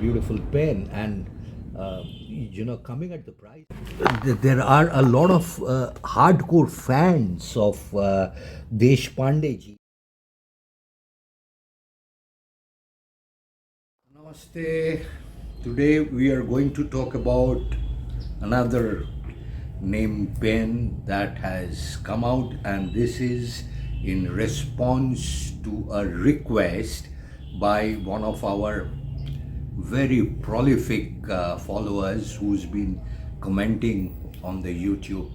beautiful pen, and coming at the price, there are a lot of hardcore fans of Deshpande ji. Namaste. Today we are going to talk about another name pen that has come out, and this is in response to a request by one of our very prolific followers who's been commenting on the YouTube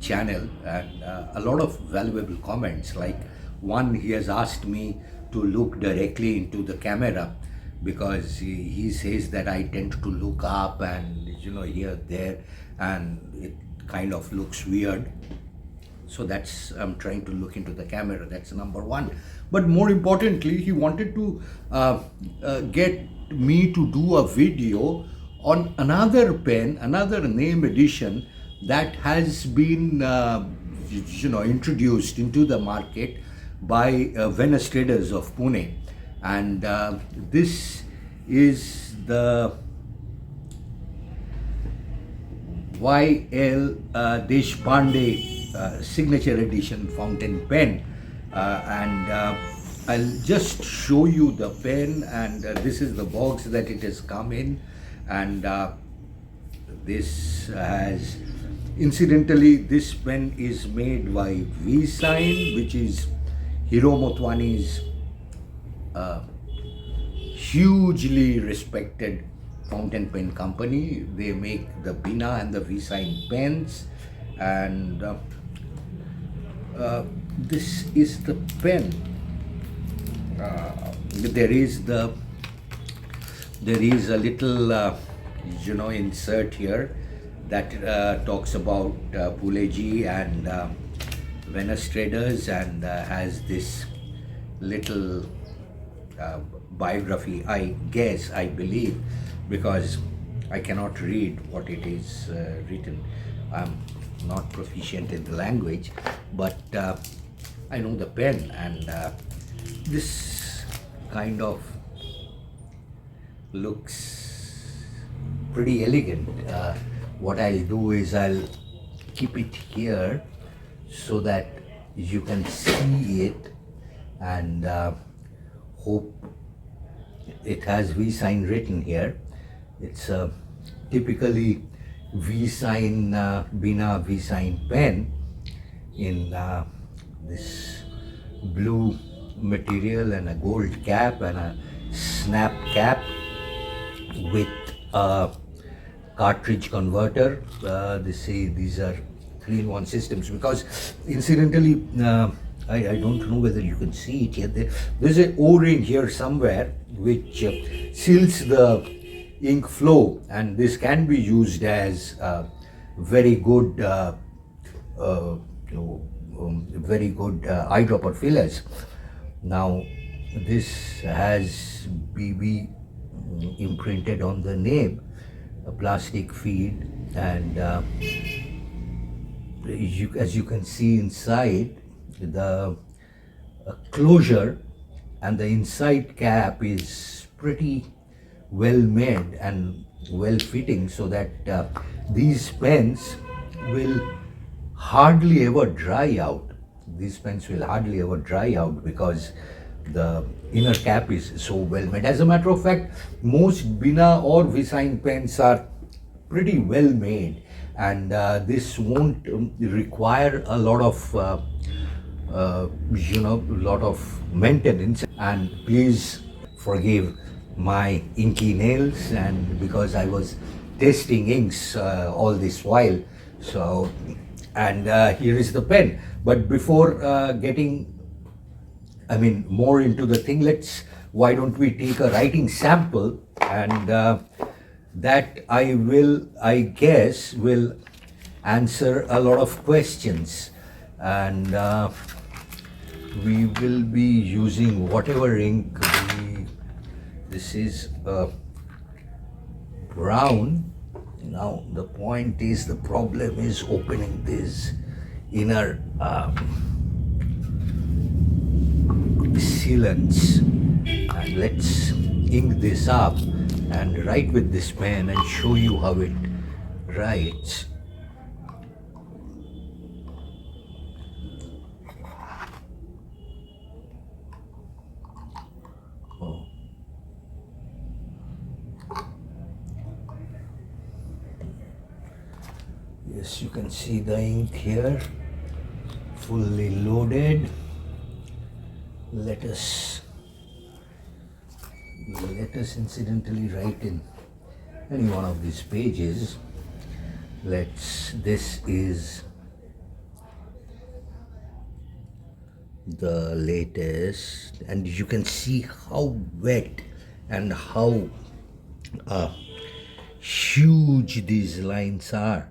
channel, and a lot of valuable comments. Like one, he has asked me to look directly into the camera because he says that I tend to look up and here there, and it kind of looks weird. So that's, I'm trying to look into the camera. That's number one. But more importantly, he wanted to get me to do a video on another pen, another name edition that has been introduced into the market by Venice traders of Pune. And this is the Y.L. Deshpande signature edition fountain pen, and I'll just show you the pen, and this is the box that it has come in, and this has, incidentally, this pen is made by V-Sign, which is Hiro Motwani's hugely respected fountain pen company. They make the Bina and the V-Sign pens, and this is the pen. There is a little insert here that talks about Puleji and Venice traders, and has this little biography, I guess, I believe, because I cannot read what it is written. I'm not proficient in the language, but I know the pen, and this kind of looks pretty elegant. What I'll do is I'll keep it here so that you can see it, and hope it has V-Sign written here. It's a typically V-Sign Bina V-Sign pen in this blue material and a gold cap and a snap cap with a cartridge converter. These are 3-in-1 systems, because incidentally, I don't know whether you can see it here. There's an O-ring here somewhere which seals the ink flow, and this can be used as very good eyedropper fillers. Now this has BB imprinted on the nib, a plastic feed, and as you can see inside, the closure and the inside cap is pretty well made and well fitting, so that these pens will hardly ever dry out. These pens will hardly ever dry out because the inner cap is so well made. As a matter of fact, most Bina or V-Sign pens are pretty well made, and this won't require a lot of maintenance. And please forgive my inky nails, and because I was testing inks all this while. So, and here is the pen. But before getting more into the thing, why don't we take a writing sample, and that I guess will answer a lot of questions, and we will be using whatever ink this is brown. Now the point is, the problem is opening this inner sealants, and let's ink this up. and write with this pen and show you how it writes. Oh. Yes, you can see the ink here, fully loaded. Let us incidentally write in any one of these pages. This is the latest, and you can see how wet and how huge these lines are.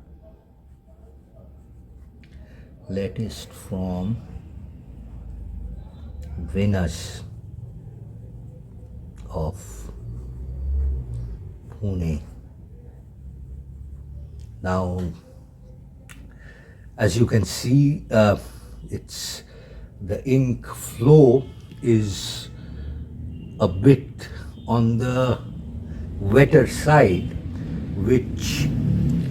Latest from Venus of Pune. Now, as you can see, it's the ink flow is a bit on the wetter side, which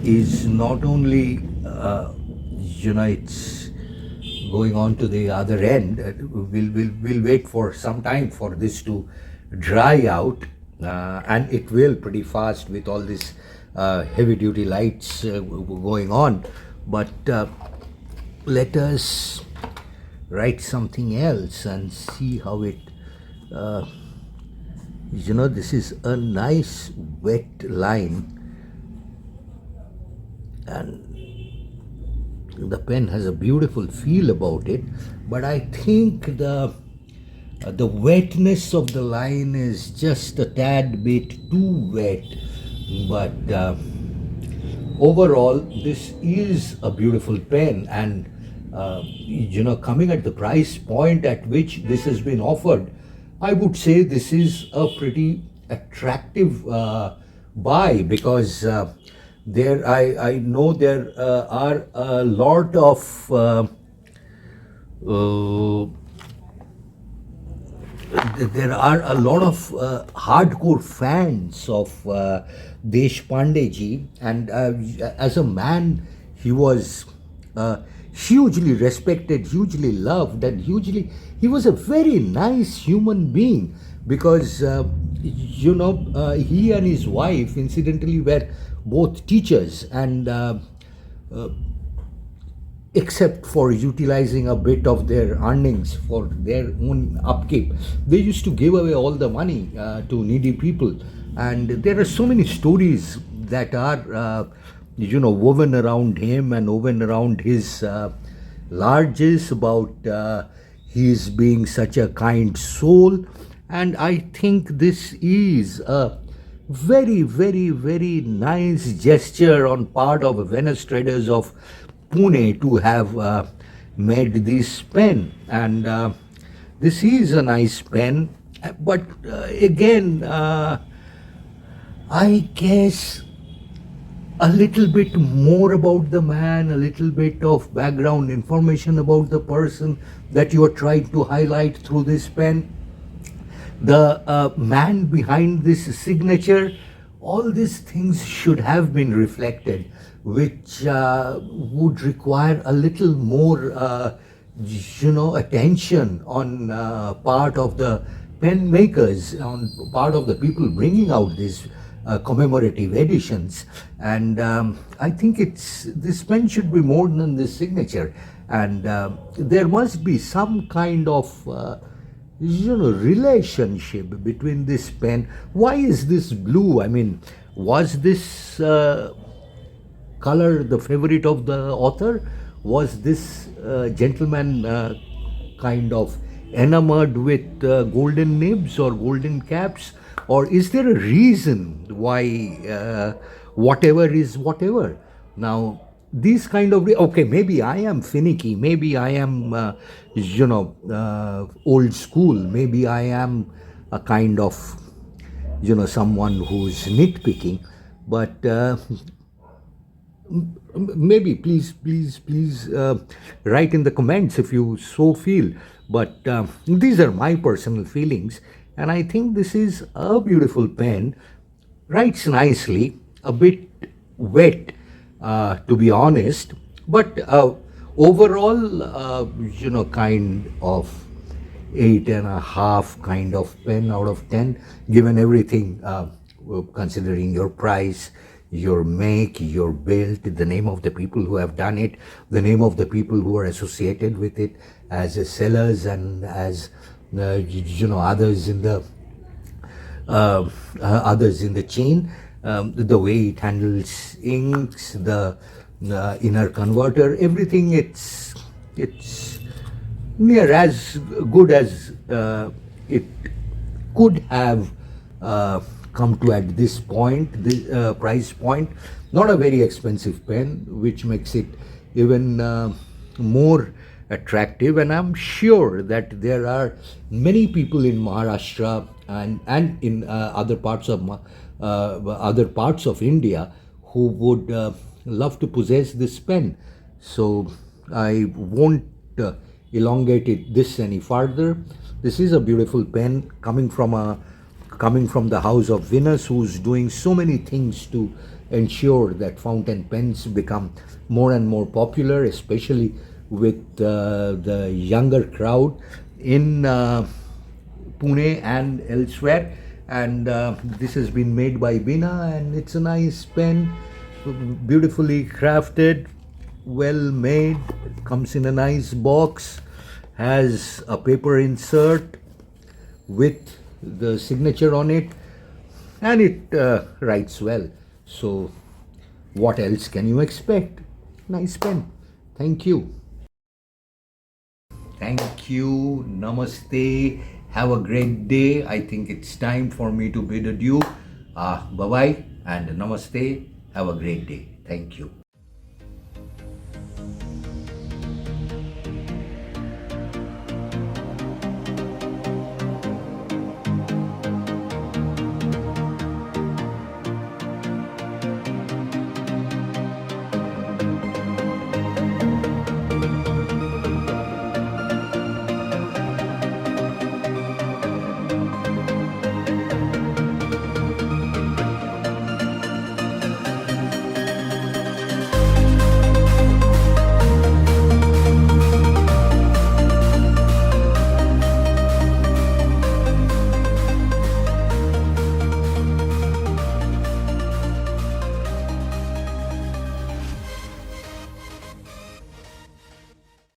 is not only it's going on to the other end. We'll wait for some time for this to dry out, and it will pretty fast with all this heavy duty lights going on. But let us write something else and see how it this is a nice wet line, and the pen has a beautiful feel about it, but I think the wetness of the line is just a tad bit too wet. But overall, this is a beautiful pen, and coming at the price point at which this has been offered, I would say this is a pretty attractive buy, because I know there are a lot of hardcore fans of Deshpande ji, and as a man, he was hugely respected, hugely loved, and he was a very nice human being, because he and his wife, incidentally, were both teachers, and except for utilizing a bit of their earnings for their own upkeep, they used to give away all the money to needy people. And there are so many stories that are woven around him and woven around his largesse about his being such a kind soul. And I think this is a very, very, very nice gesture on part of Venus traders of Pune to have made this pen. And this is a nice pen, but again, I guess a little bit more about the man, a little bit of background information about the person that you are trying to highlight through this pen. The man behind this signature, all these things should have been reflected, which would require a little more, attention on part of the pen makers, on part of the people bringing out these commemorative editions. And I think this pen should be more than this signature, and there must be some kind of relationship between this pen. Why is this blue? I mean, was this color the favorite of the author? Was this gentleman kind of enamored with golden nibs or golden caps? Or is there a reason why whatever is whatever? Now, these kind of, okay, maybe I am finicky, maybe I am old school, maybe I am a kind of someone who's nitpicking, but maybe please write in the comments if you so feel. But these are my personal feelings, and I think this is a beautiful pen. writes nicely, a bit wet, to be honest, but overall, kind of 8.5 kind of pen out of 10, given everything, considering your price, your make, your build, the name of the people who have done it, the name of the people who are associated with it as sellers and as others in the others in the chain, the way it handles inks, the inner converter, everything. It's near as good as it could have come to at this point, the price point. Not a very expensive pen, which makes it even more attractive. And I'm sure that there are many people in Maharashtra and in other parts of India who would love to possess this pen. So I won't elongate it this any further. This is a beautiful pen coming from the house of Venus, who's doing so many things to ensure that fountain pens become more and more popular, especially with the younger crowd in Pune and elsewhere. And this has been made by Bina, and it's a nice pen, beautifully crafted, well made. It comes in a nice box, has a paper insert with the signature on it, and it writes well. So, what else can you expect? Nice pen. Thank you. Thank you. Namaste. Have a great day. I think it's time for me to bid adieu. Bye bye and namaste. Have a great day. Thank you.